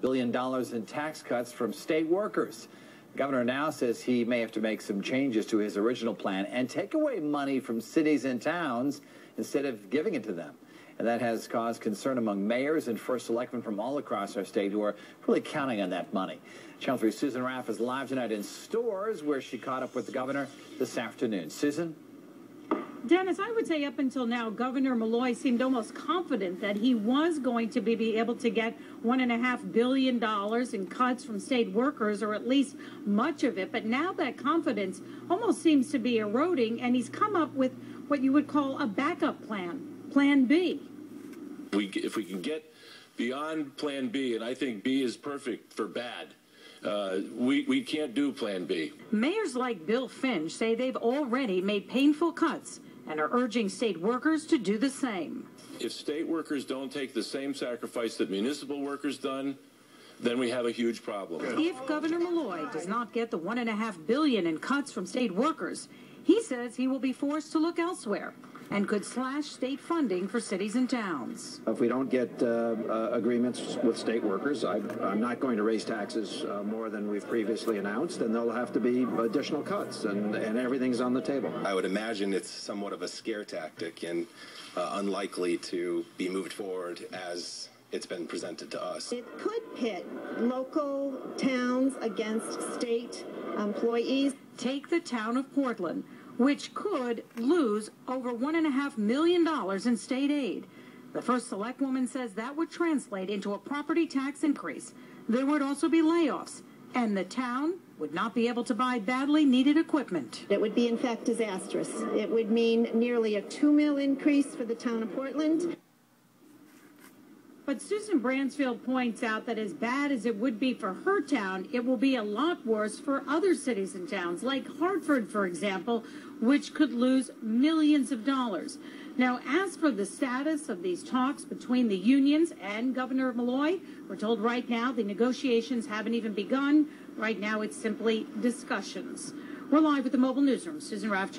billion in tax cuts from state workers. The governor now says he may have to make some changes to his original plan and take away money from cities and towns instead of giving it to them. And that has caused concern among mayors and first selectmen from all across our state who are really counting on that money. Channel 3's Susan Raff is live tonight in Stores, where she caught up with the governor this afternoon. Susan? Dennis, I would say up until now, Governor-Malloy seemed almost confident that he was going to be able to get $1.5 billion in cuts from state workers, or at least much of it. But now that confidence almost seems to be eroding, and he's come up with what you would call a backup plan, Plan B. If we can get beyond Plan B, and I think B is perfect for bad, we can't do Plan B. Mayors like Bill Finch say they've already made painful cuts and are urging state workers to do the same. If state workers don't take the same sacrifice that municipal workers done, then we have a huge problem. If Governor-Malloy does not get the $1.5 billion in cuts from state workers, he says he will be forced to look elsewhere and could slash state funding for cities and towns. If we don't get agreements with state workers, I'm not going to raise taxes more than we've previously announced, and there'll have to be additional cuts, and everything's on the table. I would imagine it's somewhat of a scare tactic and unlikely to be moved forward as it's been presented to us. It could pit local towns against state employees. Take the town of Portland, which could lose over $1.5 million in state aid. The first select woman says that would translate into a property tax increase. There would also be layoffs, and the town would not be able to buy badly needed equipment. It would be, in fact, disastrous. It would mean nearly a $2 million increase for the town of Portland. But Susan-Bransfield points out that as bad as it would be for her town, it will be a lot worse for other cities and towns, like Hartford, for example, which could lose millions of dollars. Now, as for the status of these talks between the unions and Governor Malloy, we're told right now the negotiations haven't even begun. Right now, it's simply discussions. We're live with the mobile newsroom. Susan Raff, Channel